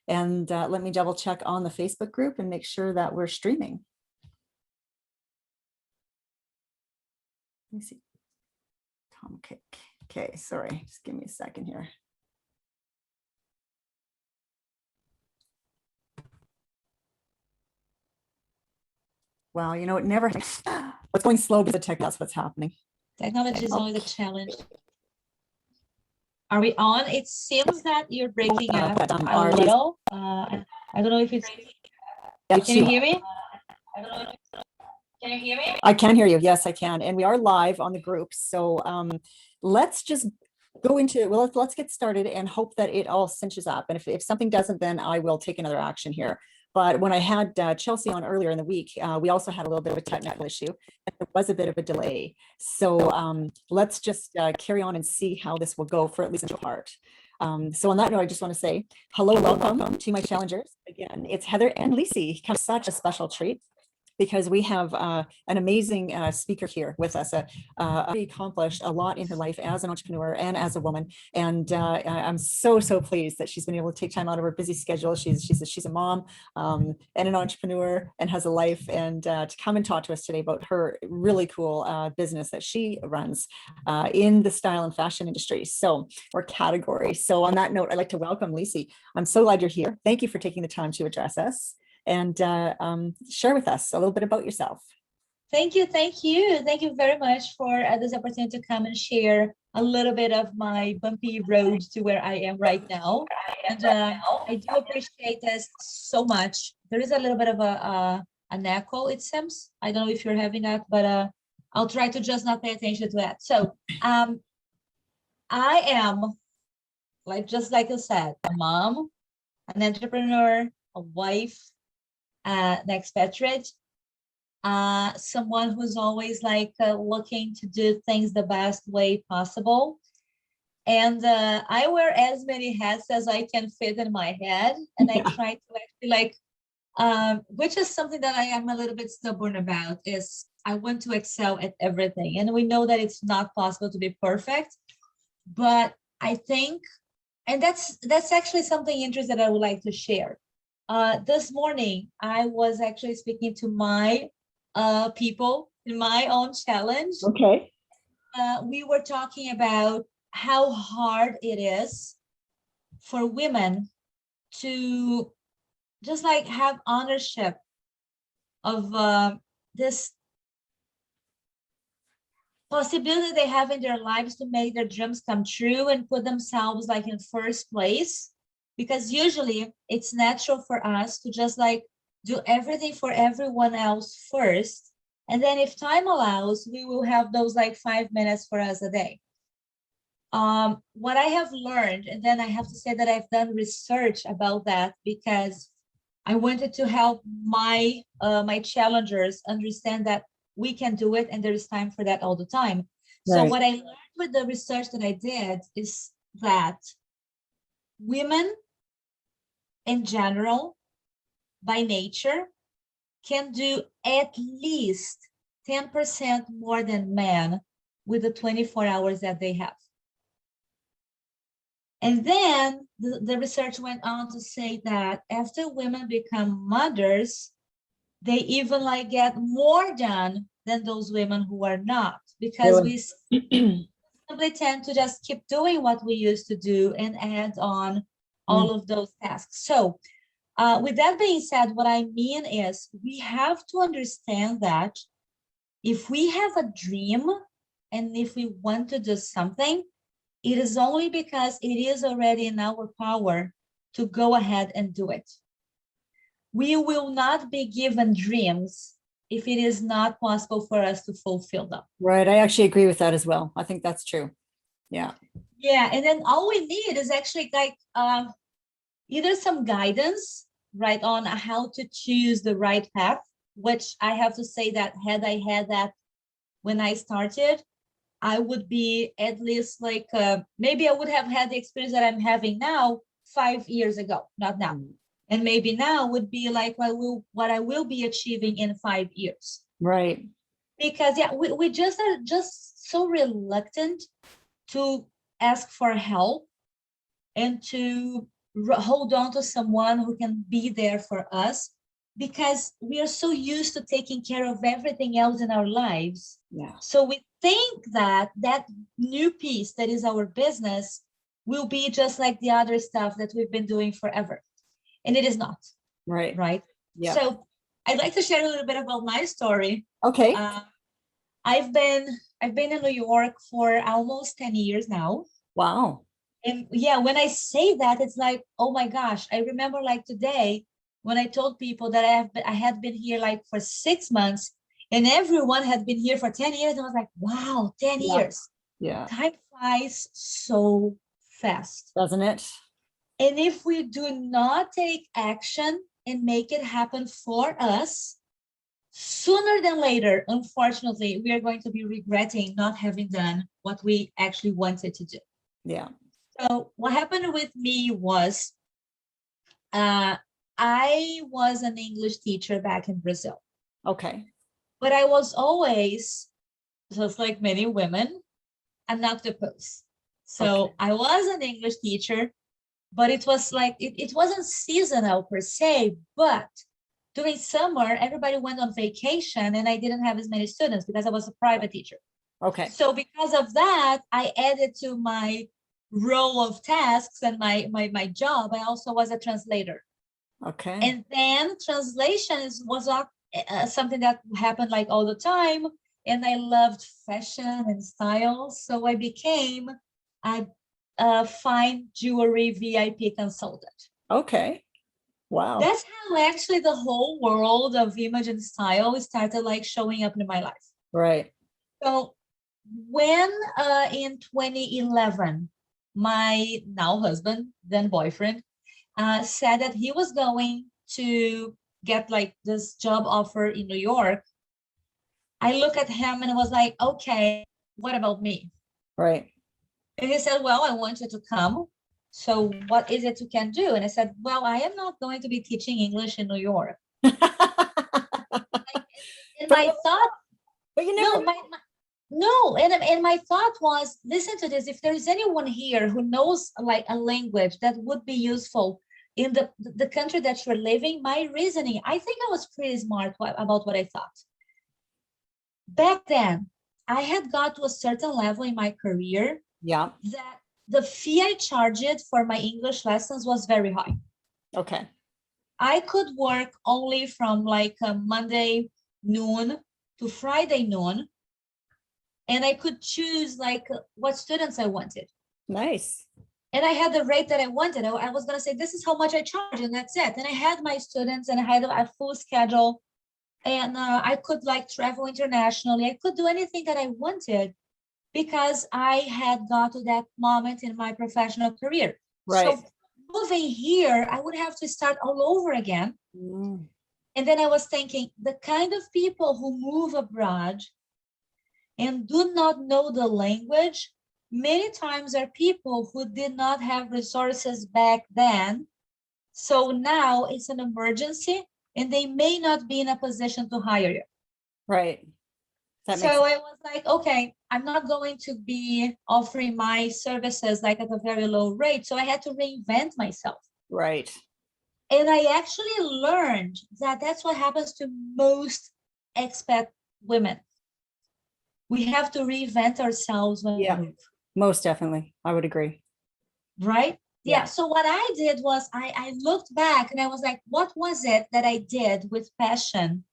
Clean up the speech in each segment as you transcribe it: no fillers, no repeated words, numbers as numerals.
And let me double check on the Facebook group and make sure that we're streaming. Let me see. Tom Kick. Okay, sorry, just give me a second here. Wow, you know, it never, what's going slow because of tech, that's what's happening. Technology is always a challenge. Are we on? It seems that you're breaking up a little. I don't know if it's, can you hear me? Can you hear me? I can hear you. Yes, I can. And we are live on the group. So let's just go into, well, let's get started and hope that it all cinches up. And if something doesn't, then I will take another action here. But when I had Chelsea on earlier in the week, we also had a little bit of a technical issue. And there was a bit of a delay. So let's just carry on and see how this will go for at least a part. So on that note, I just want to say hello and welcome to my challengers. Again, it's Heather and Lici. Have such a special treat, because we have an amazing speaker here with us. She accomplished a lot in her life as an entrepreneur and as a woman. And I'm so pleased that she's been able to take time out of her busy schedule. She's a mom and an entrepreneur and has a life, and to come and talk to us today about her really cool business that she runs in the style and fashion industry, or category. So on that note, I'd like to welcome Lici. I'm so glad you're here. Thank you for taking the time to address us and share with us a little bit about yourself. Thank you very much for this opportunity to come and share a little bit of my bumpy road to where I am right now. And I do appreciate this so much. There is a little bit of an echo, it seems. I don't know if you're having that, but I'll try to just not pay attention to that. So I am, just like you said, a mom, an entrepreneur, a wife, an expatriate, someone who's always looking to do things the best way possible. And I wear as many hats as I can fit in my head, and I try to actually which is something that I am a little bit stubborn about, is I want to excel at everything. And we know that it's not possible to be perfect, but I think, and that's actually something interesting that I would like to share. This morning, I was actually speaking to my people in my own challenge. Okay. We were talking about how hard it is for women to just have ownership of this possibility they have in their lives to make their dreams come true and put themselves in first place. Because usually it's natural for us to just do everything for everyone else first. And then if time allows, we will have those 5 minutes for us a day. What I have learned, and then I have to say that I've done research about that because I wanted to help my challengers understand that we can do it and there is time for that all the time. Right. So what I learned with the research that I did is that women in general, by nature, can do at least 10% more than men with the 24 hours that they have. And then the research went on to say that after women become mothers, they even get more done than those women who are not, because we simply tend to just keep doing what we used to do and add on all of those tasks. So with that being said, what I mean is we have to understand that if we have a dream and if we want to do something, it is only because it is already in our power to go ahead and do it. We will not be given dreams if it is not possible for us to fulfill them. Right. I actually agree with that as well. I think that's true. Yeah. Yeah. And then all we need is actually either some guidance, right, on how to choose the right path, which I have to say that had I had that when I started, I would be at least maybe I would have had the experience that I'm having now 5 years ago, not now. And maybe now would be what I will be achieving in 5 years. Right. Because we just are just so reluctant to ask for help and to hold on to someone who can be there for us, because we are so used to taking care of everything else in our lives. Yeah. So we think that that new piece that is our business will be just like the other stuff that we've been doing forever. And it is not. Right. Right. Yeah. So I'd like to share a little bit about my story. Okay. I've been in New York for almost 10 years now. Wow. And yeah, when I say that, it's like, oh my gosh, I remember like today when I told people that I had been here like for 6 months and everyone had been here for 10 years. I was like, wow, 10 years. Yeah. Time flies so fast. Doesn't it? And if we do not take action and make it happen for us, sooner than later, unfortunately, we are going to be regretting not having done what we actually wanted to do. Yeah. So what happened with me was, I was an English teacher back in Brazil. Okay. But I was always, just like many women, an octopus. So Okay. I was an English teacher, but it was like, it wasn't seasonal per se, but during summer, everybody went on vacation and I didn't have as many students because I was a private teacher. Okay. So because of that, I added to my row of tasks and my job, I also was a translator. Okay. And then translation was something that happened like all the time. And I loved fashion and style. So I became a fine jewelry VIP consultant. Okay. Wow. That's how actually the whole world of image and style started like showing up in my life. Right. So when in 2011, my now husband, then boyfriend, said that he was going to get like this job offer in New York, I look at him and I was like, okay, what about me? Right. And he said, well, I want you to come. So what is it you can do? And I said, well, I am not going to be teaching English in New York. And my thought, but you never no, and my thought was, listen to this, if there is anyone here who knows like a language that would be useful in the country that you're living, my reasoning, I think I was pretty smart about what I thought. Back then, I had got to a certain level in my career that the fee I charged for my English lessons was very high. Okay. I could work only from like Monday noon to Friday noon. And I could choose like what students I wanted. Nice. And I had the rate that I wanted. I was going to say, this is how much I charge, and that's it. And I had my students and I had a full schedule. And I could like travel internationally. I could do anything that I wanted because I had got to that moment in my professional career. Right. So moving here, I would have to start all over again. Mm. And then I was thinking, the kind of people who move abroad and do not know the language, many times are people who did not have resources back then. So now it's an emergency and they may not be in a position to hire you. Right. So I was like, okay, I'm not going to be offering my services like at a very low rate. So I had to reinvent myself. Right. And I actually learned that that's what happens to most expat women. We have to reinvent ourselves when we move. Most definitely. I would agree. Right? Yeah. So what I did was I looked back and I was like, what was it that I did with passion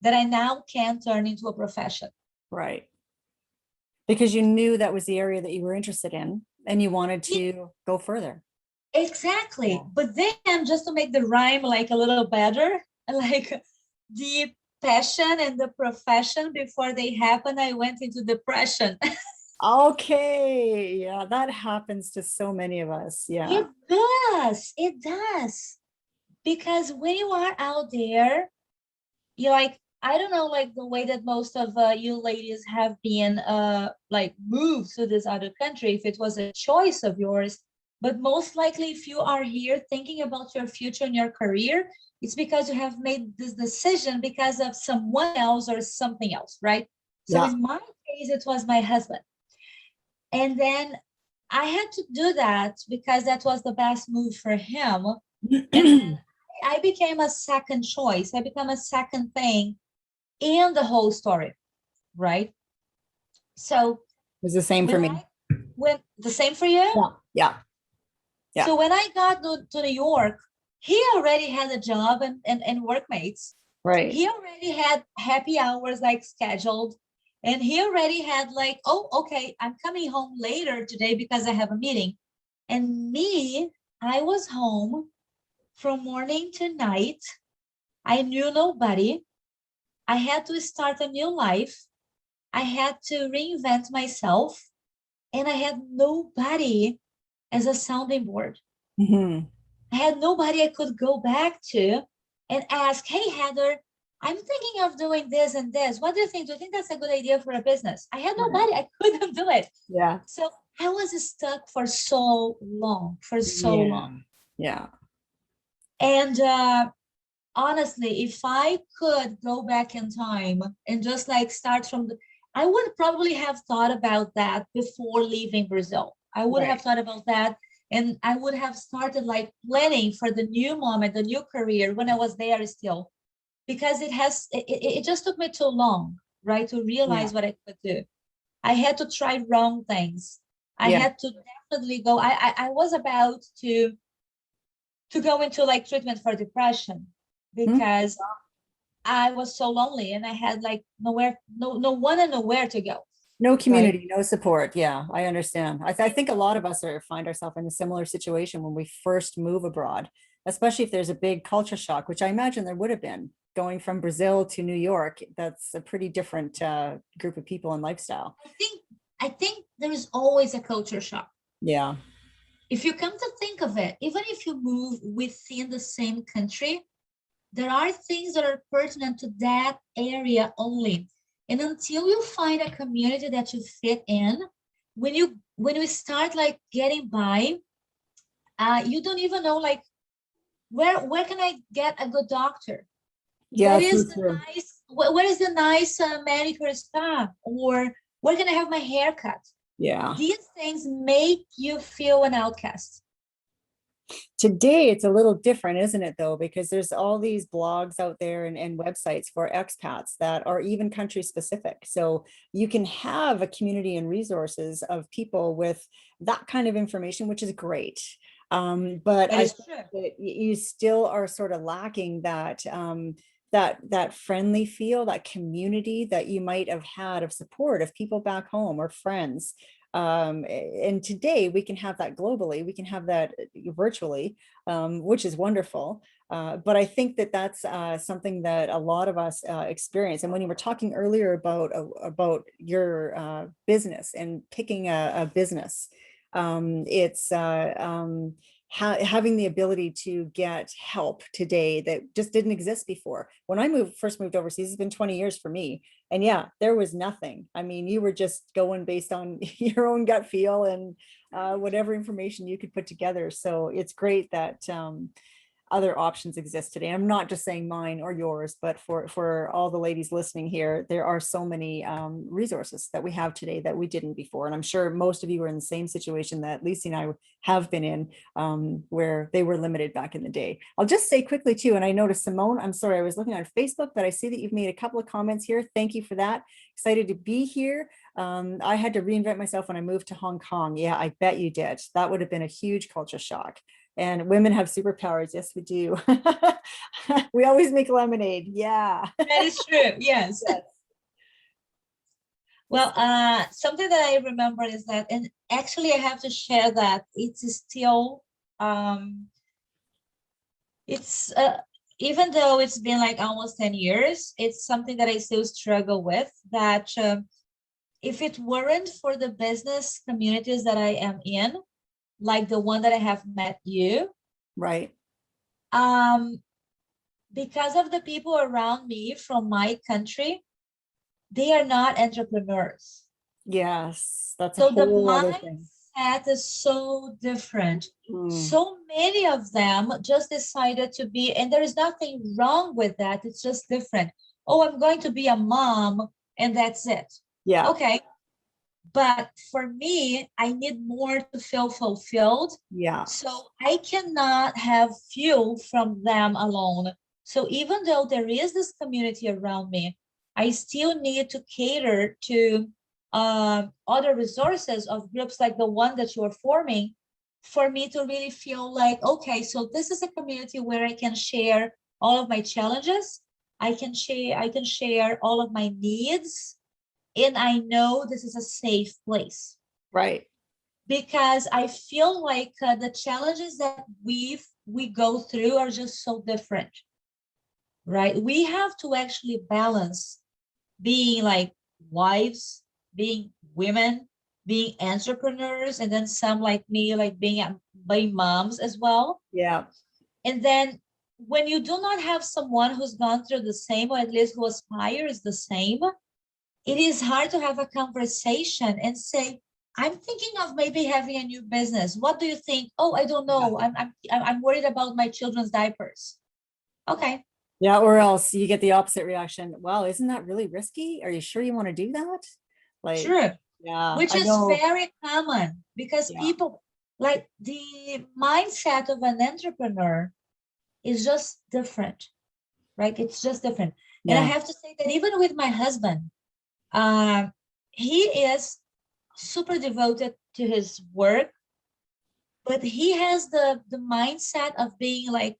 that I now can turn into a profession? Right. Because you knew that was the area that you were interested in and you wanted to go further. Exactly. Yeah. But then just to make the rhyme like a little better, like the passion and the profession before they happen, I went into depression. Okay. Yeah, that happens to so many of us. Yeah. It does. It does. Because when you are out there, you're like, I don't know, like the way that most of you ladies have been like moved to this other country, if it was a choice of yours, but most likely if you are here thinking about your future and your career, it's because you have made this decision because of someone else or something else, right? So in my case, it was my husband. And then I had to do that because that was the best move for him. And then I became a second choice. I became a second thing in the whole story, right? So It was the same for me. when the same for you? Yeah. Yeah. So when I got to New York, he already had a job and workmates. Right. He already had happy hours like scheduled. And he already had like, oh, okay, I'm coming home later today because I have a meeting. And me, I was home from morning to night. I knew nobody. I had to start a new life. I had to reinvent myself. And I had nobody as a sounding board. Mm-hmm. I had nobody I could go back to and ask, hey, Heather, I'm thinking of doing this and this. What do you think? Do you think that's a good idea for a business? I had nobody. I couldn't do it. Yeah. So I was stuck for so long, Yeah. And honestly, if I could go back in time and just like start from I would probably have thought about that before leaving Brazil. I would have thought about that. And I would have started like planning for the new moment, the new career when I was there still, because it just took me too long, right? To realize what I could do. I had to try wrong things. I had to definitely go. I was about to go into like treatment for depression because I was so lonely and I had like nowhere, no one and nowhere to go. No community, no support. Yeah, I understand. I think a lot of us find ourselves in a similar situation when we first move abroad, especially if there's a big culture shock, which I imagine there would have been going from Brazil to New York. That's a pretty different group of people and lifestyle. I think there is always a culture shock. Yeah. If you come to think of it, even if you move within the same country, there are things that are pertinent to that area only. And until you find a community that you fit in, when you start like getting by, you don't even know like where can I get a good doctor? Yeah, Where is the nice manicure spa? Or where can I have my hair cut? Yeah. These things make you feel an outcast. Today, it's a little different, isn't it, though? Because there's all these blogs out there and websites for expats that are even country specific. So you can have a community and resources of people with that kind of information, which is great. But I think that you still are sort of lacking that that friendly feel, that community that you might have had of support of people back home or friends. And today we can have that globally, we can have that virtually, which is wonderful. But I think that that's something that a lot of us experience. And when you were talking earlier about your business and picking a business, it's having the ability to get help today that just didn't exist before. When I first moved overseas, it's been 20 years for me. And yeah, there was nothing. I mean, you were just going based on your own gut feel and whatever information you could put together. So it's great that other options exist today. I'm not just saying mine or yours, but for all the ladies listening here, there are so many resources that we have today that we didn't before. And I'm sure most of you are in the same situation that Lici and I have been in, where they were limited back in the day. I'll just say quickly too, and I noticed Simone, I'm sorry, I was looking on Facebook, but I see that you've made a couple of comments here. Thank you for that. Excited to be here. I had to reinvent myself when I moved to Hong Kong. Yeah, I bet you did. That would have been a huge culture shock. And women have superpowers. Yes, we do. We always make lemonade. Yeah. That is true. Yes. Well, something that I remember is that, and actually I have to share that it's still, it's even though it's been like almost 10 years, it's something that I still struggle with, that if it weren't for the business communities that I am in, like the one that I have met you. Right. Because of the people around me from my country, they are not entrepreneurs. Yes, that's so a whole other thing. Mindset is so different. So many of them just decided to be, and there is nothing wrong with that. It's just different. Oh, I'm going to be a mom and that's it. Yeah. Okay. But for me, I need more to feel fulfilled. Yeah. So I cannot have fuel from them alone. So even though there is this community around me, I still need to cater to other resources of groups like the one that you're forming for me to really feel like, okay, so this is a community where I can share all of my challenges. I can share all of my needs, and I know this is a safe place. Right. Because I feel like the challenges that we go through are just so different, right? We have to actually balance being like wives, being women, being entrepreneurs, and then some like me, like being moms as well. Yeah. And then when you do not have someone who's gone through the same, or at least who aspires the same, it is hard to have a conversation and say, I'm thinking of maybe having a new business. What do you think? Oh, I don't know. I'm worried about my children's diapers. Okay. Yeah, or else you get the opposite reaction. Well, isn't that really risky? Are you sure you want to do that? Like, True. yeah, Which I is know. very common because Yeah. people, like, the mindset of an entrepreneur is just different, right? It's just different. And I Yeah. have to say that even with my husband, uh, he is super devoted to his work, but he has the mindset of being like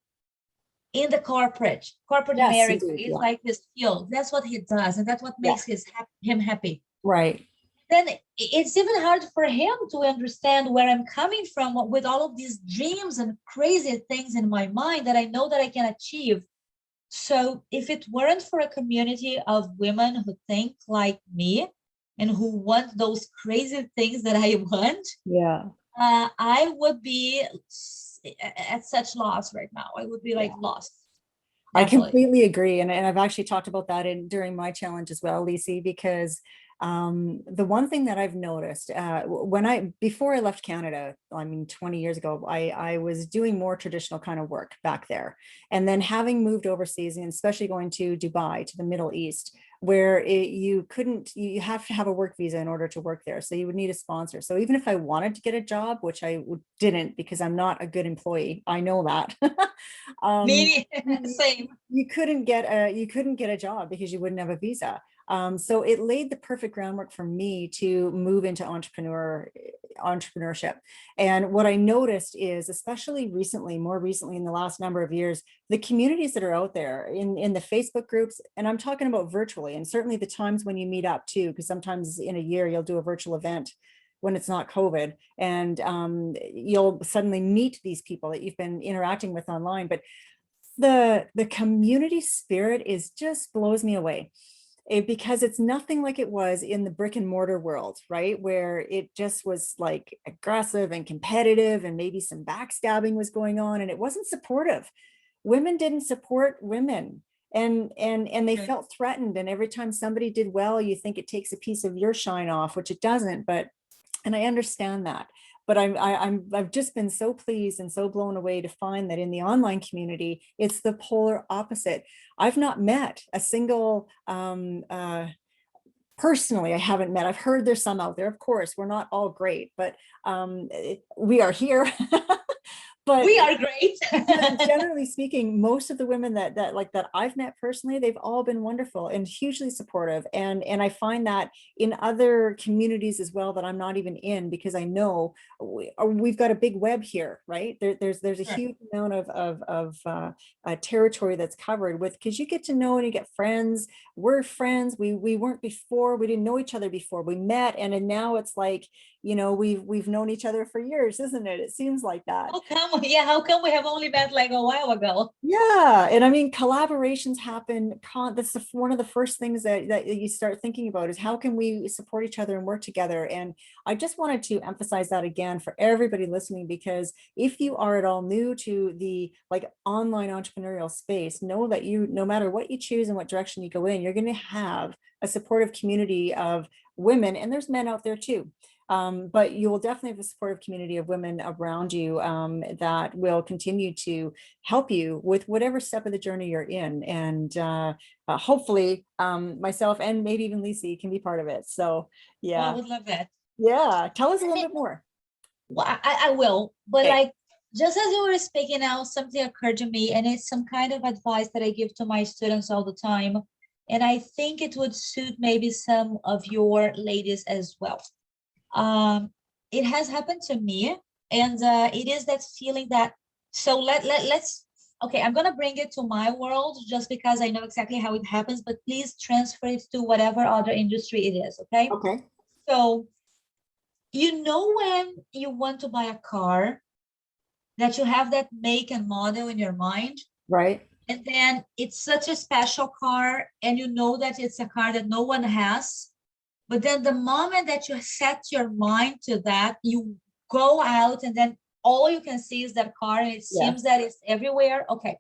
in the corporate Yes, America indeed. is Yeah. like his field. That's what he does, and that's what Yeah. makes him happy. Right. Then it's even hard for him to understand where I'm coming from with all of these dreams and crazy things in my mind that I know that I can achieve. So if it weren't for a community of women who think like me and who want those crazy things that I want, Yeah. I would be at such loss right now. I would be like Yeah. lost, I definitely. completely agree. And I've actually talked about that during my challenge as well, Lici, because the one thing that I've noticed before I left Canada, I mean, 20 years ago, I was doing more traditional kind of work back there. And then having moved overseas, and especially going to Dubai, to the Middle East, where you have to have a work visa in order to work there. So you would need a sponsor. So even if I wanted to get a job, which I didn't, because I'm not a good employee, I know that. um, Me, same. you couldn't get a job because you wouldn't have a visa. So it laid the perfect groundwork for me to move into entrepreneurship. And what I noticed is, especially recently, more recently in the last number of years, the communities that are out there in the Facebook groups, and I'm talking about virtually, and certainly the times when you meet up too, because sometimes in a year you'll do a virtual event when it's not COVID, and you'll suddenly meet these people that you've been interacting with online. But the community spirit is just blows me away. Because it's nothing like it was in the brick and mortar world, right? Where it just was like aggressive and competitive, and maybe some backstabbing was going on, and it wasn't supportive. Women didn't support women, and they True. felt threatened. And every time somebody did well, you think it takes a piece of your shine off, which it doesn't. But and I understand that. But I've just been so pleased and so blown away to find that in the online community, it's the polar opposite. I've not met a single personally, I haven't met. I've heard there's some out there. Of course, we're not all great, but we are here. But We are great. generally speaking, most of the women that I've met personally, they've all been wonderful and hugely supportive. And I find that in other communities as well that I'm not even in, because I know we've got a big web here, right? There's a Sure. huge amount of territory that's covered with, because you get to know and you get friends. We're friends. We weren't before. We didn't know each other before we met, and now it's like, we've known each other for years, isn't it? It seems like that. How come? Yeah, how come we have only met like a while ago? Yeah, and I mean, collaborations happen. That's one of the first things that you start thinking about is how can we support each other and work together. And I just wanted to emphasize that again for everybody listening, because if you are at all new to the like online entrepreneurial space, know that no matter what you choose and what direction you go in, you're going to have a supportive community of women, and there's men out there too. But you will definitely have a supportive community of women around you that will continue to help you with whatever step of the journey you're in. And hopefully myself and maybe even Lici can be part of it. So Oh, I yeah. would love that. Yeah. Tell us a little bit more. Well, I will, but Okay. like, just as you were speaking now, something occurred to me, and it's some kind of advice that I give to my students all the time. And I think it would suit maybe some of your ladies as well. It has happened to me, and it is that feeling that, so let's, okay, I'm gonna bring it to my world just because I know exactly how it happens, but please transfer it to whatever other industry it is, okay? Okay. So, you know, when you want to buy a car, that you have that make and model in your mind, Right. and then it's such a special car, and you know that it's a car that no one has. But then the moment that you set your mind to that, you go out, and then all you can see is that car, and it Yeah. seems that it's everywhere. Okay.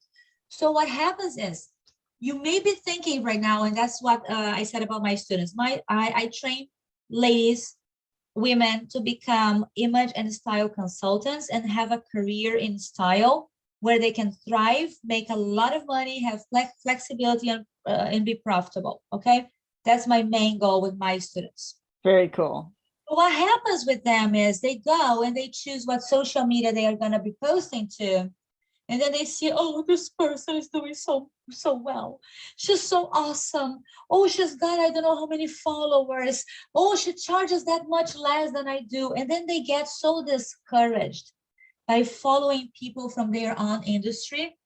So what happens is, you may be thinking right now, and that's what I said about my students. I train ladies, women, to become image and style consultants and have a career in style where they can thrive, make a lot of money, have flexibility, and be profitable. Okay. That's my main goal with my students. Very cool. What happens with them is they go and they choose what social media they are going to be posting to. And then they see, oh, this person is doing so well. She's so awesome. Oh, she's got, I don't know how many followers. Oh, she charges that much less than I do. And then they get so discouraged by following people from their own industry,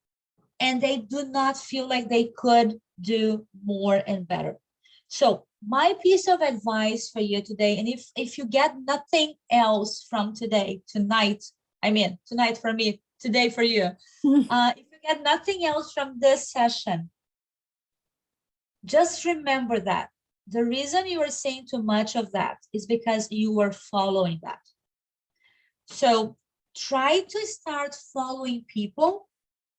and they do not feel like they could do more and better. So my piece of advice for you today, and if you get nothing else from today, tonight, I mean, tonight for me, today for you, if you get nothing else from this session, just remember that the reason you are seeing too much of that is because you are following that. So try to start following people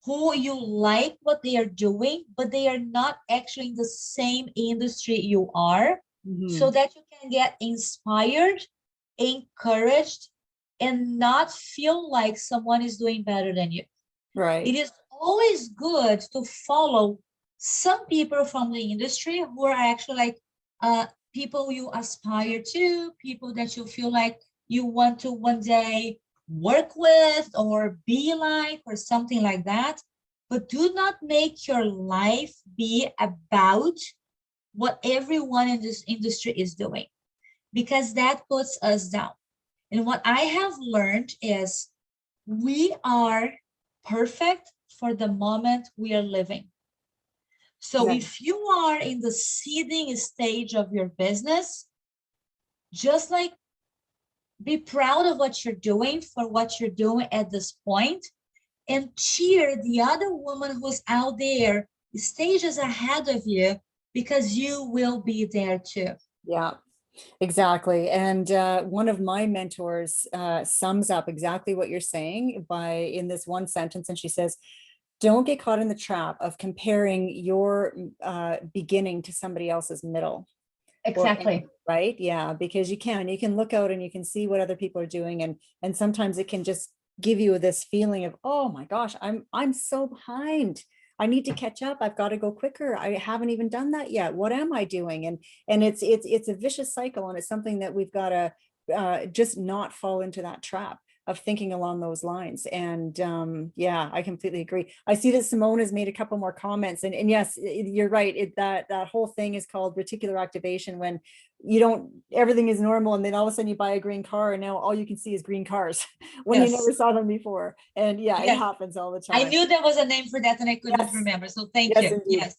who you like what they are doing, but they are not actually in the same industry you are, so that you can get inspired, encouraged, and not feel like someone is doing better than you. Right. It is always good to follow some people from the industry who are actually like people you aspire to, people that you feel like you want to one day work with or be like, or something like that. But do not make your life be about what everyone in this industry is doing, because that puts us down. And what I have learned is we are perfect for the moment we are living. So Yeah. if you are in the seeding stage of your business, just like be proud of what you're doing for what you're doing at this point, and cheer the other woman who's out there stages ahead of you, because you will be there too. Yeah. Exactly. And one of my mentors sums up exactly what you're saying by in this one sentence. And she says, don't get caught in the trap of comparing your beginning to somebody else's middle. Exactly. Right. Yeah. Because you can look out and you can see what other people are doing. And sometimes it can just give you this feeling of, oh my gosh, I'm so behind. I need to catch up. I've got to go quicker. I haven't even done that yet. What am I doing? And it's a vicious cycle. And it's something that we've got to just not fall into that trap of thinking along those lines. And yeah, I completely agree. I see that Simone has made a couple more comments, and yes, you're right. That whole thing is called reticular activation, when you don't, everything is normal, and then all of a sudden you buy a green car and now all you can see is green cars when you never saw them before. And yeah, it happens all the time. I knew there was a name for that and I couldn't remember. So thank you. Indeed. Yes.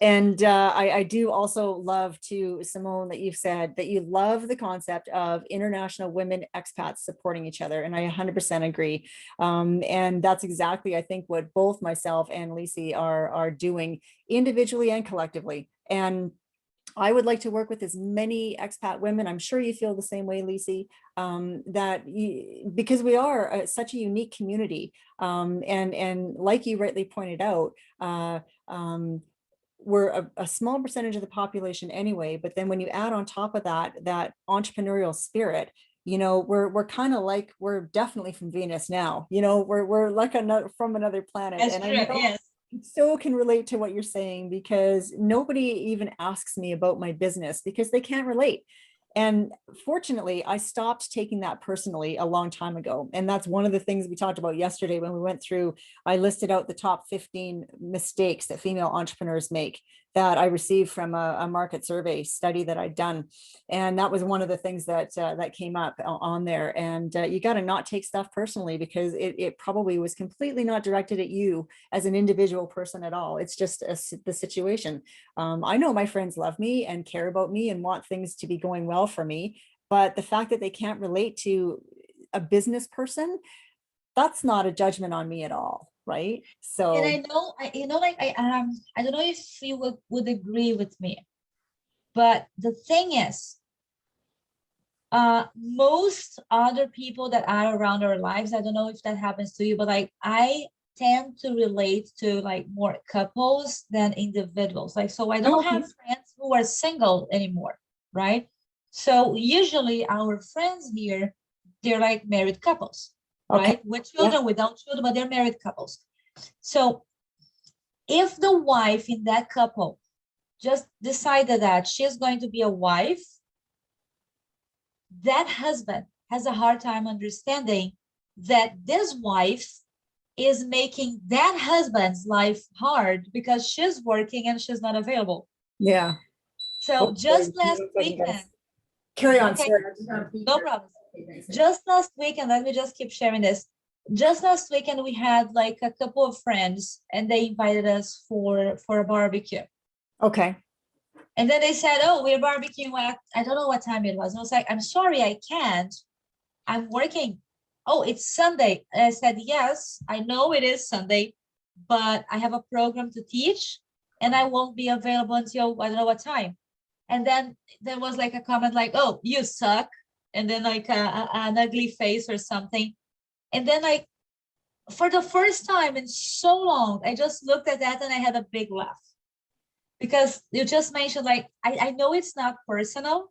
And I do also love to, Simone, that you've said that you love the concept of international women expats supporting each other. And I 100% agree. And that's exactly, I think, what both myself and Lici are doing individually and collectively. And I would like to work with as many expat women. I'm sure you feel the same way, Lici, because we are such a unique community. And like you rightly pointed out, we're a small percentage of the population anyway, but then when you add on top of that entrepreneurial spirit, we're kind of like, we're definitely from Venus now, we're like from another planet. That's and true. I know yes. So can relate to what you're saying, because nobody even asks me about my business because they can't relate. And fortunately, I stopped taking that personally a long time ago. And that's one of the things we talked about yesterday when we went through, I listed out the top 15 mistakes that female entrepreneurs make that I received from a market survey study that I'd done. And that was one of the things that that came up on there. And you got to not take stuff personally, because it probably was completely not directed at you as an individual person at all. It's just the situation. I know my friends love me and care about me and want things to be going well for me, but the fact that they can't relate to a business person, that's not a judgment on me at all, right? And So I know, like I don't know if you would agree with me, but the thing is, most other people that are around our lives, I don't know if that happens to you, but like I tend to relate to like more couples than individuals. Like, so I don't have friends who are single anymore, right? So usually our friends here, they're like married couples, okay, right? With children, without children, but they're married couples. So if the wife in that couple just decided that she's going to be a wife, that husband has a hard time understanding that this wife is making that husband's life hard because she's working and she's not available. yeah. So just last weekend, Carry on, okay, sorry. no problem. Just last weekend, let me just keep sharing this. Just last weekend, we had like a couple of friends and they invited us for a barbecue. Okay. And then they said, oh, we're barbecuing at, I don't know what time it was. And I was like, I'm sorry, I can't. I'm working. Oh, it's Sunday. And I said, yes, I know it is Sunday, but I have a program to teach and I won't be available until I don't know what time. And then there was like a comment like, oh, you suck. And then like an ugly face or something. And then like, for the first time in so long, I just looked at that and I had a big laugh. Because you just mentioned, like, I know it's not personal,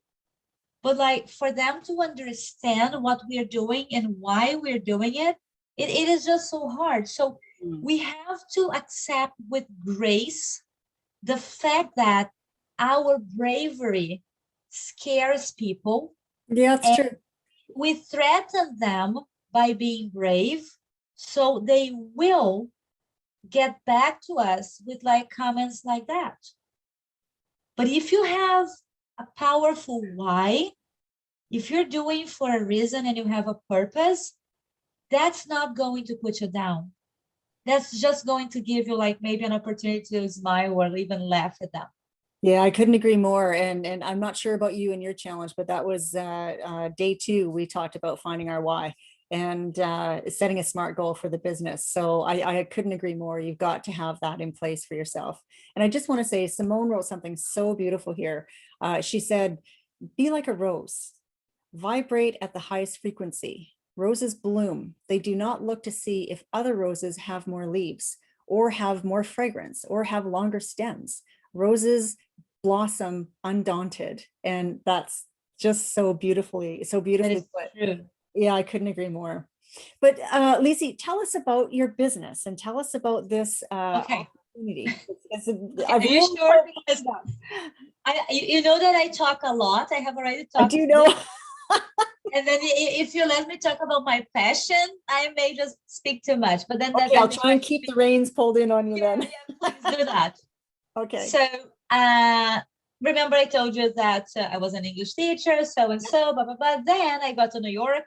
but like for them to understand what we're doing and why we're doing it, it is just so hard. So we have to accept with grace the fact that our bravery scares people. Yeah, it's true. We threaten them by being brave, so they will get back to us with like comments like that. But if you have a powerful why, if you're doing for a reason and you have a purpose, that's not going to put you down. That's just going to give you like maybe an opportunity to smile or even laugh at them. Yeah, I couldn't agree more. And I'm not sure about you and your challenge, but that was day 2. We talked about finding our why and setting a SMART goal for the business. So I couldn't agree more. You've got to have that in place for yourself. And I just want to say, Simone wrote something so beautiful here. She said, be like a rose, vibrate at the highest frequency. Roses bloom. They do not look to see if other roses have more leaves or have more fragrance or have longer stems. Roses blossom undaunted. And that's just so beautifully put. True. Yeah, I couldn't agree more. But Lici, tell us about your business and tell us about this opportunity. Are you sure? Because you know that I talk a lot. I have already talked. I do know. And then if you let me talk about my passion, I may just speak too much. But then I'll try and keep the reins pulled in on you then. Yeah, please do that. Okay. So remember I told you that I was an English teacher, so and so, blah, blah, blah. Then I got to New York.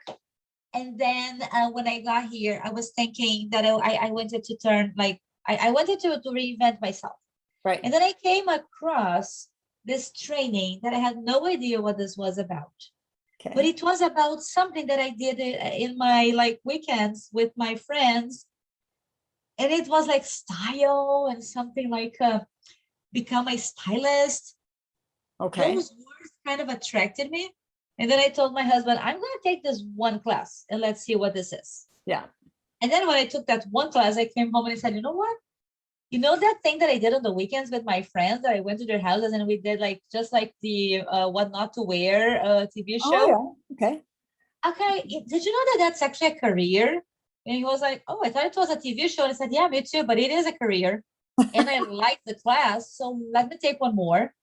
And then when I got here, I was thinking that I wanted to turn, like, I wanted to reinvent myself. Right. And then I came across this training that I had no idea what this was about. Okay. But it was about something that I did in my like weekends with my friends. And it was like style and something like become a stylist. Okay. Those words kind of attracted me. And then I told my husband, I'm going to take this one class and let's see what this is. Yeah. And then when I took that one class, I came home and I said, you know what? You know that thing that I did on the weekends with my friends, that I went to their houses and we did like just like the What Not to Wear TV show. Oh, yeah. Okay. Okay. Did you know that that's actually a career? And he was like, oh, I thought it was a TV show. And I said, yeah, me too, but it is a career. And I liked the class. So let me take one more.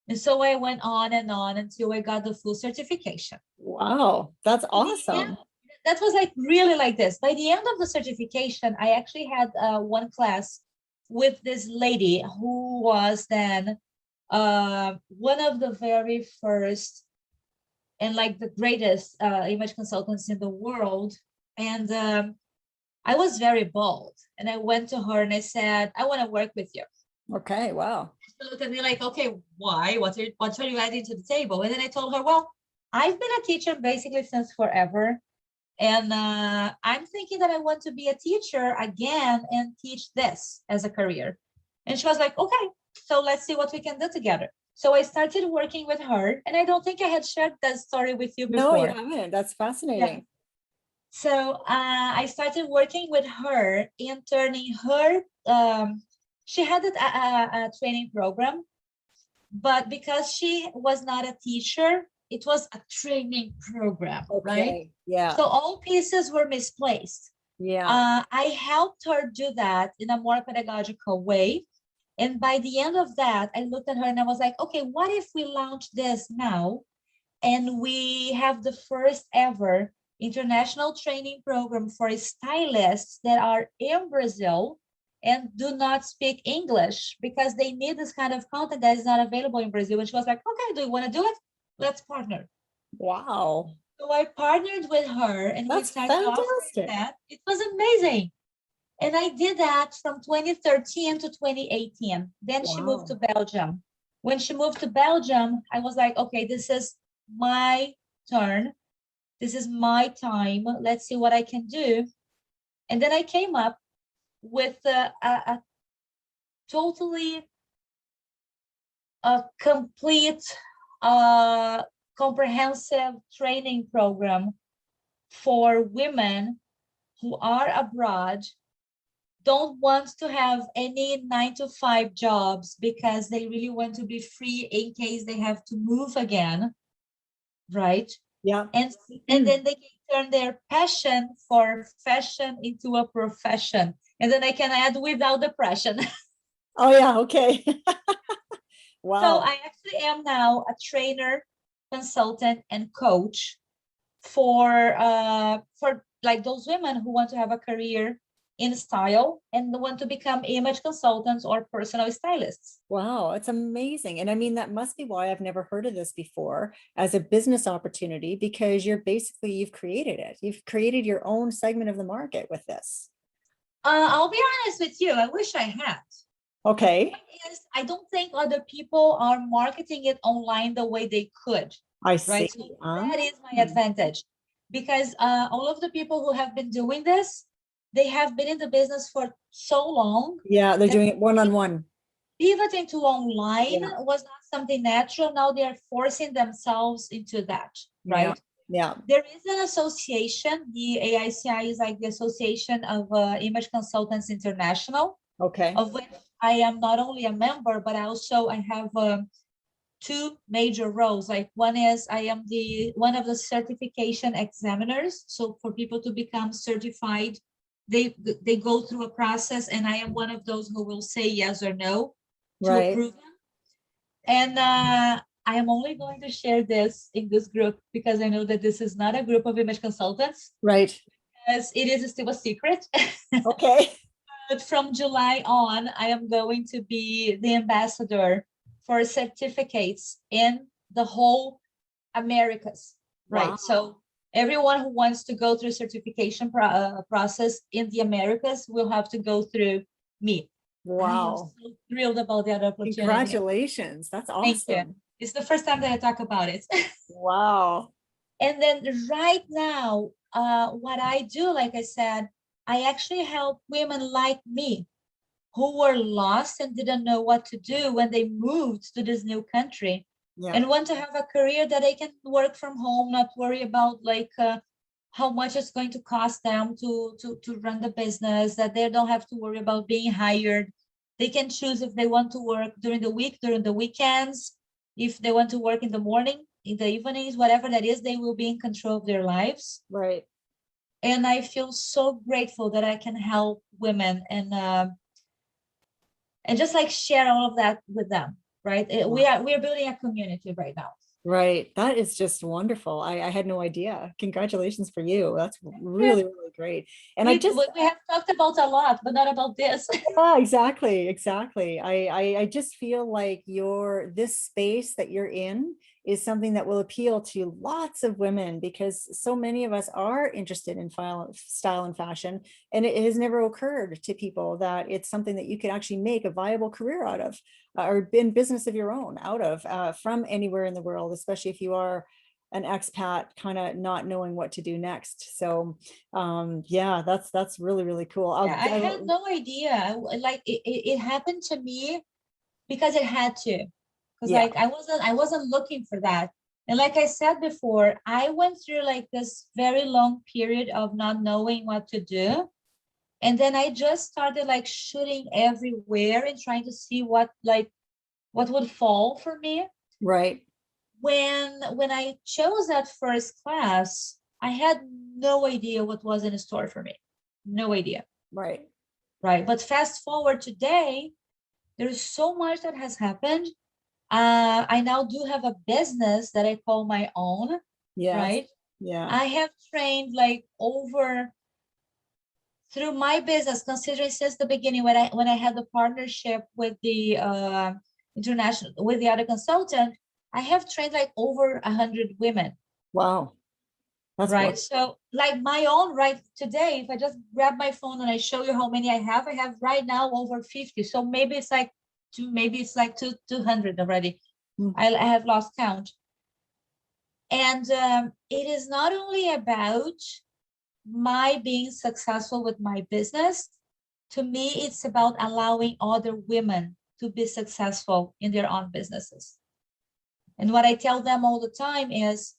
And so I went on and on until I got the full certification. Wow, that's awesome. That was like really like this. By the end of the certification, I actually had one class with this lady who was then one of the very first and like the greatest image consultants in the world. And I was very bold. And I went to her and I said, I want to work with you. Okay, wow. She looked at me like, okay, why? What are you adding to the table? And then I told her, well, I've been a teacher basically since forever. And I'm thinking that I want to be a teacher again and teach this as a career. And she was like, okay, so let's see what we can do together. So I started working with her, and I don't think I had shared that story with you before. No, you haven't. That's fascinating. Yeah. So I started working with her and turning her, she had a training program, but because she was not a teacher, it was a training program, right? Yeah. So all pieces were misplaced. Yeah. I helped her do that in a more pedagogical way. And by the end of that, I looked at her and I was like, okay, what if we launch this now? And we have the first ever international training program for stylists that are in Brazil and do not speak English because they need this kind of content that is not available in Brazil. And she was like, okay, do you want to do it? Let's partner. Wow. So I partnered with her and we started offering that. It was amazing. And I did that from 2013 to 2018. Then she moved to Belgium. When she moved to Belgium, I was like, okay, this is my turn. This is my time. Let's see what I can do. And then I came up with a totally complete, comprehensive training program for women who are abroad, don't want to have any 9-to-5 jobs because they really want to be free in case they have to move again, right? Yeah. And then they can turn their passion for fashion into a profession. And then I can add without depression. Oh yeah, okay. Wow. So I actually am now a trainer, consultant, and coach for like those women who want to have a career in style and want to become image consultants or personal stylists. Wow, it's amazing. And I mean, that must be why I've never heard of this before as a business opportunity, because you've created it. You've created your own segment of the market with this. I'll be honest with you. I wish I had. Okay. I don't think other people are marketing it online the way they could. I see. Right? So that is my advantage, because all of the people who have been doing this, they have been in the business for so long. Yeah, they're doing it one-on-one. Pivoting to online was not something natural. Now they are forcing themselves into that, right? Yeah. There is an association. The AICI is like the Association of Image Consultants International. Okay. Of which I am not only a member, but also I have two major roles. Like one is I am one of the certification examiners. So for people to become certified, they go through a process, and I am one of those who will say yes or no to approve them. And I am only going to share this in this group because I know that this is not a group of image consultants. Right. Because it is still a secret. Okay. But from July on, I am going to be the ambassador for certificates in the whole Americas, right? Wow. So everyone who wants to go through certification process in the Americas will have to go through me. Wow. I am so thrilled about that opportunity. Congratulations. That's awesome. Thank you. It's the first time that I talk about it. Wow. And then right now, what I do, like I said, I actually help women like me who were lost and didn't know what to do when they moved to this new country and want to have a career that they can work from home, not worry about like how much it's going to cost them to run the business, that they don't have to worry about being hired. They can choose if they want to work during the week, during the weekends, if they want to work in the morning, in the evenings, whatever that is, they will be in control of their lives. Right. And I feel so grateful that I can help women and just like share all of that with them, right? We are building a community right now. Right. That is just wonderful. I had no idea. Congratulations for you. That's really, really great. And We have talked about a lot, but not about this. yeah, exactly. Exactly. I just feel like this space that you're in is something that will appeal to lots of women, because so many of us are interested in style and fashion. And it has never occurred to people that it's something that you could actually make a viable career out of, or in business of your own out of, from anywhere in the world, especially if you are an expat kind of not knowing what to do next. So yeah, that's really, really cool. Yeah, I had no idea. Like it happened to me because it had to. Because yeah. like I wasn't looking for that. And like I said before, I went through like this very long period of not knowing what to do. And then I just started like shooting everywhere and trying to see what would fall for me. Right. When I chose that first class, I had no idea what was in store for me. No idea. Right. Right. But fast forward today, there's so much that has happened. I now do have a business that I call my own. Yes. Right. Yeah. I have trained like over through my business, considering since the beginning when I had the partnership with the international with the other consultant, I have trained like over 100 women. Wow. That's right. wonderful. So like my own right today, if I just grab my phone and I show you how many I have right now over 50. So maybe it's like 200 already. I have lost count. And it is not only about my being successful with my business. To me, it's about allowing other women to be successful in their own businesses. And what I tell them all the time is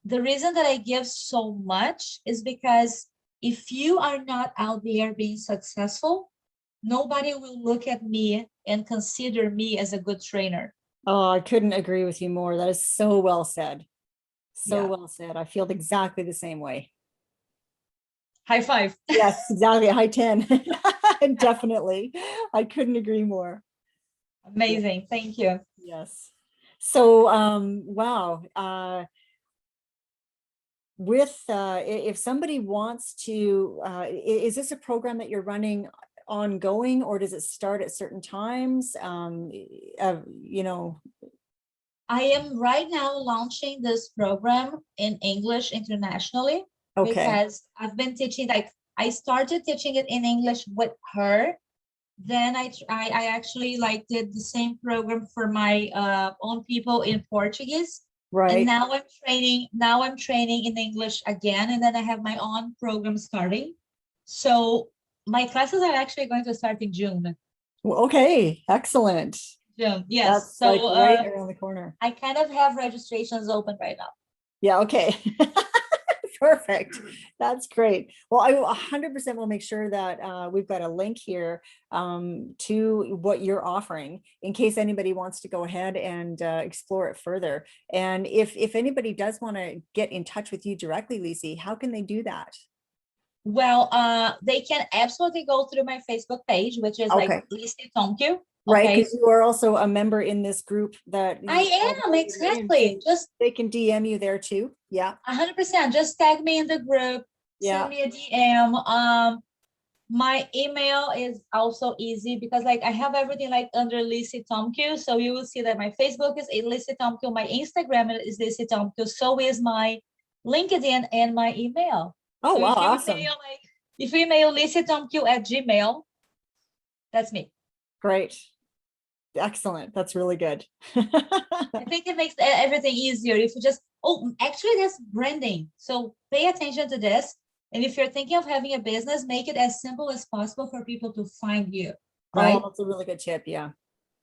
the reason that I give so much is because if you are not out there being successful, nobody will look at me and consider me as a good trainer. Oh, I couldn't agree with you more. That is so well said. So Yeah. well said. I feel exactly the same way. High five. Yes, exactly. High 10. Definitely. I couldn't agree more. Amazing. Thank you. Yes. So, wow. If somebody wants to, is this a program that you're running ongoing, or does it start at certain times? You know, I am right now launching this program in English internationally. okay. Because I've been teaching, like I started teaching it in English with her. Then I actually like did the same program for my own people in Portuguese. Right. And now I'm training in English again. And then I have my own program starting. So my classes are actually going to start in June. Well, okay, excellent. June, yes. That's so like right around the corner. I kind of have registrations open right now. Yeah, okay. Perfect. That's great. Well, I 100% will make sure that we've got a link here to what you're offering in case anybody wants to go ahead and explore it further. And if anybody does want to get in touch with you directly, Lici, how can they do that? Well, they can absolutely go through my Facebook page, which is like Lici Tomkyu. Right, because you are also a member in this group that I am, exactly. Just they can DM you there too. Yeah. 100%. Just tag me in the group. Yeah. Send me a DM. My email is also easy because like I have everything like under Lici Tomkyu. So you will see that my Facebook is Lici Tomkyu, my Instagram is Lici Tomkyu. So is my LinkedIn and my email. Oh, so wow, if you awesome. If you email LiciTomkyu@gmail.com, that's me. Great. Excellent. That's really good. I think it makes everything easier if you just, actually that's branding. So pay attention to this. And if you're thinking of having a business, make it as simple as possible for people to find you, right? Oh, that's a really good tip. Yeah.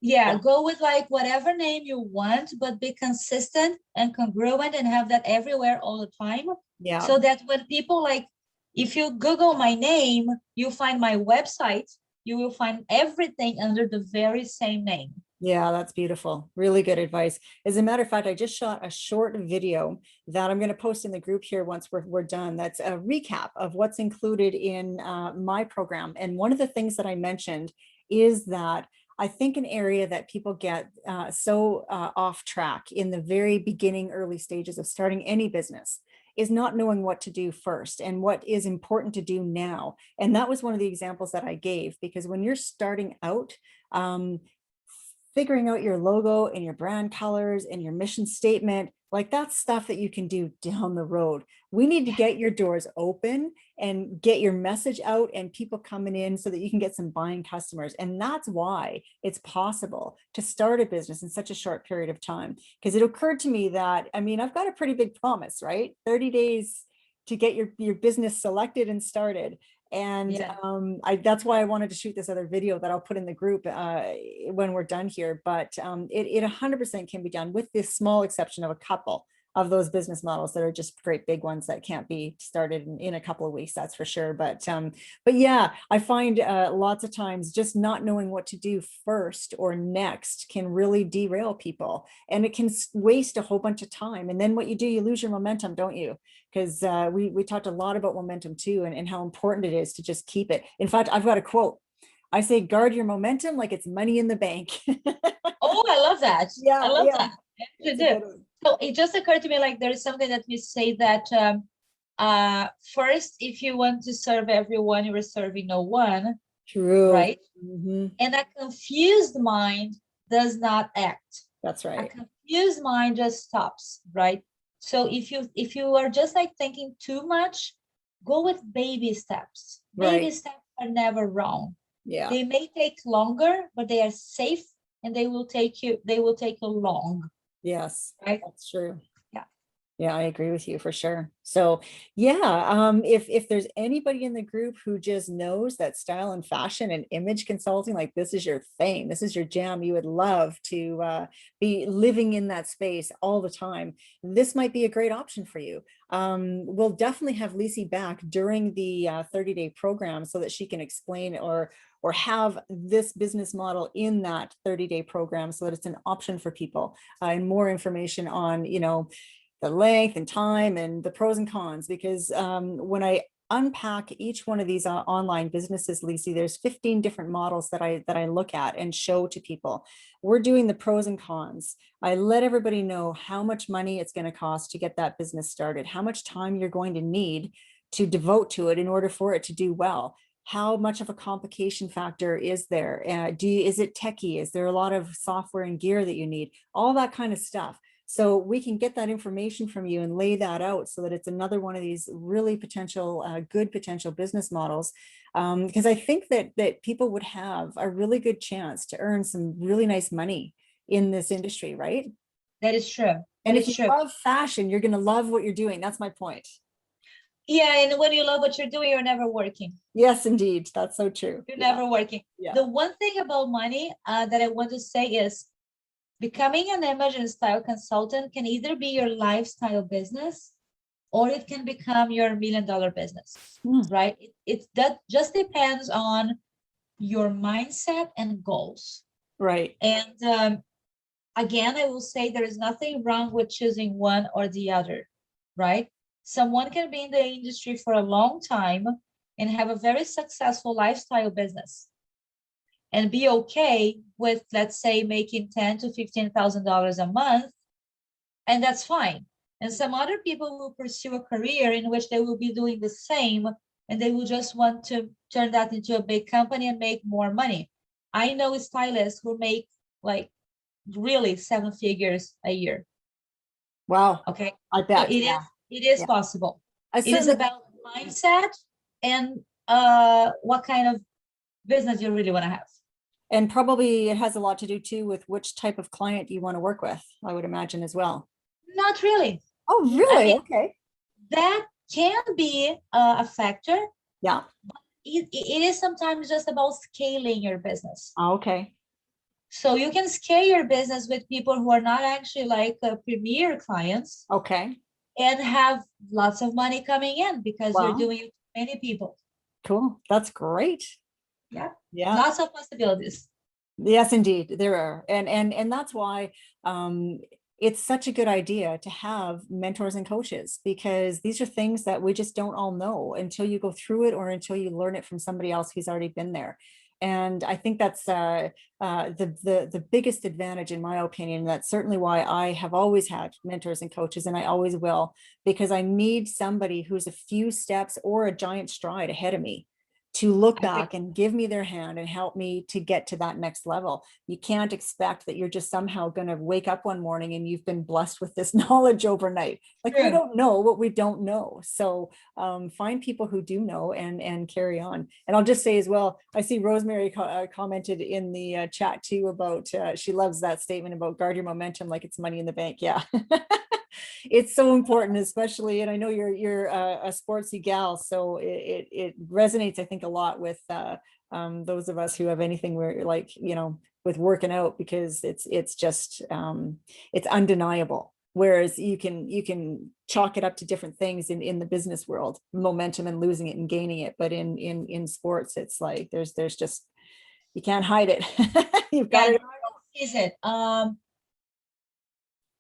Yeah, go with like whatever name you want, but be consistent and congruent and have that everywhere all the time. Yeah. So that when people like, if you Google my name, you find my website, you will find everything under the very same name. Yeah, that's beautiful. Really good advice. As a matter of fact, I just shot a short video that I'm going to post in the group here once we're done. That's a recap of what's included in my program. And one of the things that I mentioned is that I think an area that people get off track in the very beginning, early stages of starting any business is not knowing what to do first and what is important to do now. And that was one of the examples that I gave, because when you're starting out, figuring out your logo and your brand colors and your mission statement, like that's stuff that you can do down the road. We need to get your doors open and get your message out and people coming in so that you can get some buying customers. And that's why it's possible to start a business in such a short period of time. Because it occurred to me that, I mean, I've got a pretty big promise, right? 30 days to get your business selected and started. And Yeah. that's why I wanted to shoot this other video that I'll put in the group when we're done here. But it 100% can be done, with this small exception of a couple of those business models that are just great big ones that can't be started in a couple of weeks, that's for sure. But yeah, I find lots of times just not knowing what to do first or next can really derail people, and it can waste a whole bunch of time. And then what you do, you lose your momentum, don't you? Because we talked a lot about momentum too, and how important it is to just keep it. In fact, I've got a quote. I say, guard your momentum like it's money in the bank. Oh, I love that. Yeah, I love yeah. that. I actually do. So it just occurred to me, like there is something that we say that first, if you want to serve everyone, you are serving no one. True. Right? Mm-hmm. And a confused mind does not act. That's right. A confused mind just stops, right? So if you are just like thinking too much, go with baby steps. Right. Baby steps are never wrong. Yeah. They may take longer, but they are safe, and they will take you long. Yes, right? that's true. Yeah. Yeah, I agree with you for sure. So yeah, if there's anybody in the group who just knows that style and fashion and image consulting, like this is your thing, this is your jam, you would love to be living in that space all the time, this might be a great option for you. We'll definitely have Lici back during the 30-day program so that she can explain or have this business model in that 30-day program so that it's an option for people, and more information on, you know, the length and time and the pros and cons. Because when I unpack each one of these online businesses, Lici, there's 15 different models that I look at and show to people. We're doing the pros and cons. I let everybody know how much money it's going to cost to get that business started, how much time you're going to need to devote to it in order for it to do well. How much of a complication factor is there? Is it techie? Is there a lot of software and gear that you need? All that kind of stuff. So we can get that information from you and lay that out so that it's another one of these really good potential business models. Because I think that people would have a really good chance to earn some really nice money in this industry, right? That is true. And if you love fashion, you're going to love what you're doing. That's my point. Yeah, and when you love what you're doing, you're never working. Yes, indeed. That's so true. You're never working. Yeah. The one thing about money that I want to say is becoming an image and style consultant can either be your lifestyle business or it can become your $1 million business, right? That just depends on your mindset and goals. Right. And again, I will say there is nothing wrong with choosing one or the other, right? Someone can be in the industry for a long time and have a very successful lifestyle business and be okay with, let's say, making $10,000 to $15,000 a month, and that's fine. And some other people will pursue a career in which they will be doing the same, and they will just want to turn that into a big company and make more money. I know stylists who make like really 7 figures a year. Wow. Okay. I bet. So it is possible. It is about mindset and what kind of business you really want to have. And probably it has a lot to do too with which type of client you want to work with, I would imagine as well. Not really. Oh, really? I mean, okay. That can be a factor. Yeah. It is sometimes just about scaling your business. Oh, okay. So you can scale your business with people who are not actually like premier clients. Okay. And have lots of money coming in because you're doing it to many people. Cool. That's great. Yeah. Yeah. Lots of possibilities. Yes, indeed. There are. And that's why it's such a good idea to have mentors and coaches, because these are things that we just don't all know until you go through it or until you learn it from somebody else who's already been there. And I think that's the biggest advantage, in my opinion. That's certainly why I have always had mentors and coaches, and I always will, because I need somebody who's a few steps or a giant stride ahead of me to look back and give me their hand and help me to get to that next level. You can't expect that you're just somehow going to wake up one morning and you've been blessed with this knowledge overnight. Like, we don't know what we don't know. So find people who do know and carry on. And I'll just say as well, I see Rosemary commented in the chat too about, she loves that statement about guard your momentum like it's money in the bank. Yeah. It's so important, especially, and I know you're a sportsy gal, so it resonates, I think, a lot with those of us who have anything where, like, you know, with working out, because it's just it's undeniable. Whereas you can chalk it up to different things in the business world, momentum and losing it and gaining it, but in sports, it's like there's just, you can't hide it. You've got it. Is it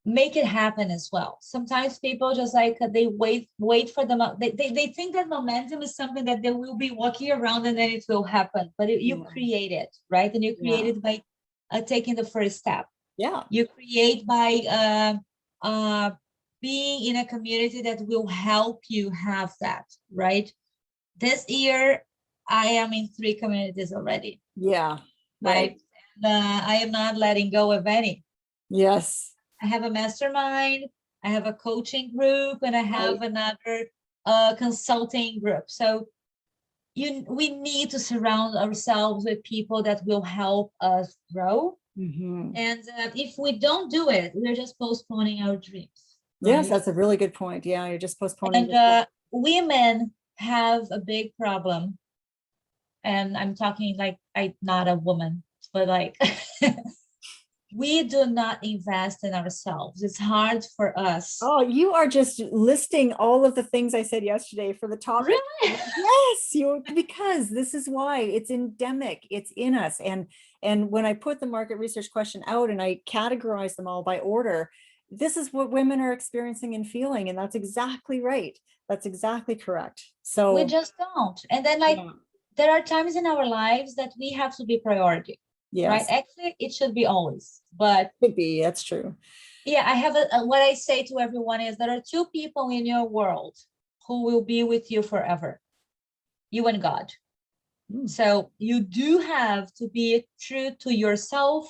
make it happen as well. Sometimes people just like they wait for them. They think that momentum is something that they will be walking around and then it will happen. But you create it, right? And you create it by taking the first step. Yeah. You create by being in a community that will help you have that, right? This year, I am in 3 communities already. Yeah. Right. And, I am not letting go of any. Yes. I have a mastermind, I have a coaching group, and I have another consulting group. So we need to surround ourselves with people that will help us grow. And if we don't do it, we're just postponing our dreams. Yes, right? that's a really good point. Yeah, you're just postponing. And women have a big problem. And I'm talking like, I'm not a woman, but like we do not invest in ourselves. It's hard for us. Oh, you are just listing all of the things I said yesterday for the topic. Really? Yes, because this is why it's endemic. It's in us. And when I put the market research question out and I categorize them all by order, this is what women are experiencing and feeling. And that's exactly right. That's exactly correct. So we just don't. And then like, there are times in our lives that we have to be priority. Yes. Right. Actually, it should be always, but could be. That's true. Yeah, I have what I say to everyone is there are 2 people in your world who will be with you forever. You and God. So you do have to be true to yourself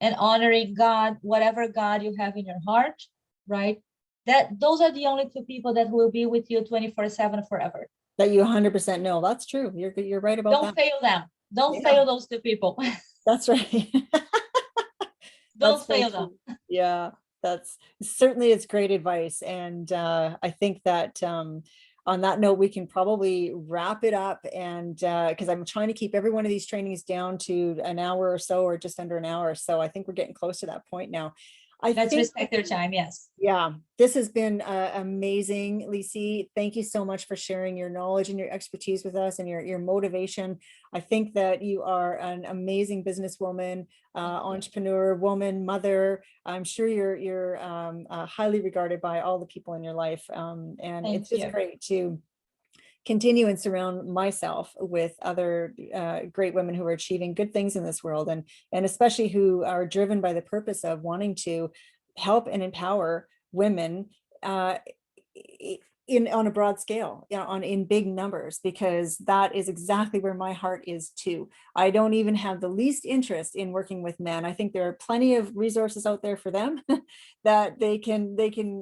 and honoring God, whatever God you have in your heart, right? Those are the only 2 people that will be with you 24/7 forever. That you 100% know. That's true. You're right about that. Don't fail them. Don't fail those 2 people. That's right. Don't fail them. Yeah, that's certainly, it's great advice. And I think that on that note, we can probably wrap it up. And because I'm trying to keep every one of these trainings down to an hour or so, or just under an hour. So I think we're getting close to that point now. Let's respect their time. Yes. Yeah, this has been amazing, Lici. Thank you so much for sharing your knowledge and your expertise with us and your motivation. I think that you are an amazing businesswoman, entrepreneur, woman, mother. I'm sure you're highly regarded by all the people in your life. And it's just great to continue and surround myself with other great women who are achieving good things in this world, and especially who are driven by the purpose of wanting to help and empower women on a broad scale, in big numbers, because that is exactly where my heart is too. I don't even have the least interest in working with men. I think there are plenty of resources out there for them that they can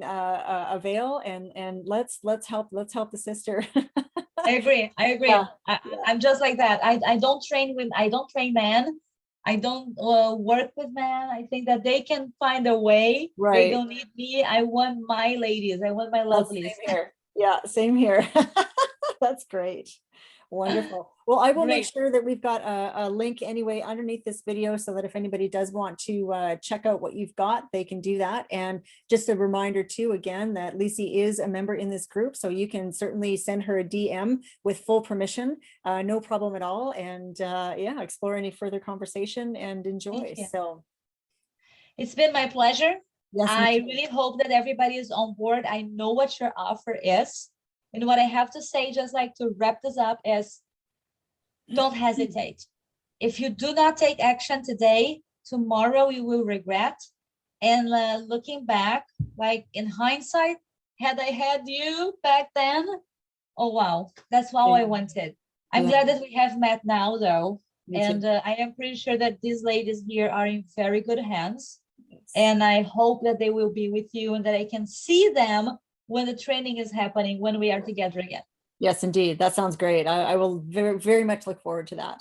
avail, and let's help the sister. I agree. Yeah. I'm just like that. I don't train men. I don't work with men. I think that they can find a way. Right. They don't need me. I want my ladies. I want my lovelies. Same here. Yeah, same here. That's great. Wonderful. Well, I will make sure that we've got a link anyway underneath this video, so that if anybody does want to check out what you've got, they can do that. And just a reminder too, again, that Lici is a member in this group, so you can certainly send her a DM with full permission, no problem at all. And yeah, explore any further conversation and enjoy. So it's been my pleasure. Yes, I really hope that everybody is on board. I know what your offer is. And what I have to say, just like to wrap this up, is don't hesitate. if you do not take action today, tomorrow you will regret. And looking back, like in hindsight, had I had you back then, oh wow, that's all I wanted. I'm glad that we have met now, though. And I am pretty sure that these ladies here are in very good hands. And I hope that they will be with you and that I can see them when the training is happening, when we are together again. Yes, indeed. That sounds great. I will very, very much look forward to that.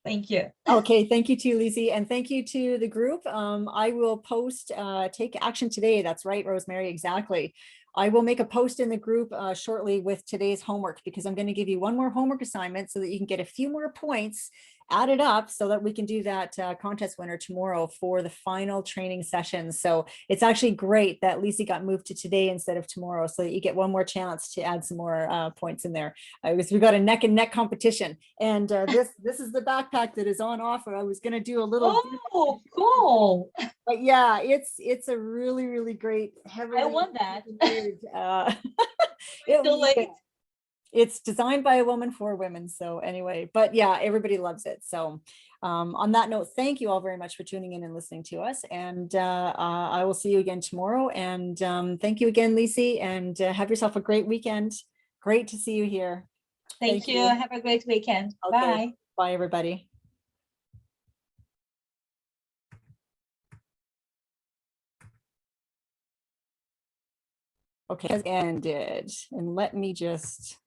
Thank you. Okay, thank you to Lici, and thank you to the group. I will post, take action today. That's right, Rosemary, exactly. I will make a post in the group shortly with today's homework, because I'm going to give you one more homework assignment so that you can get a few more points added up so that we can do that contest winner tomorrow for the final training session. So it's actually great that Lici got moved to today instead of tomorrow, so that you get one more chance to add some more points in there. Because we got a neck and neck competition, and this is the backpack that is on offer. I was going to do a little. Oh, cool! But yeah, it's a really, really great. I want that. Too late. It's designed by a woman for women. So anyway, but yeah, everybody loves it. So on that note, thank you all very much for tuning in and listening to us. And I will see you again tomorrow. And thank you again, Lici, and have yourself a great weekend. Great to see you here. Thank you. Have a great weekend. Okay. Bye. Bye, everybody. Okay, ended. And let me just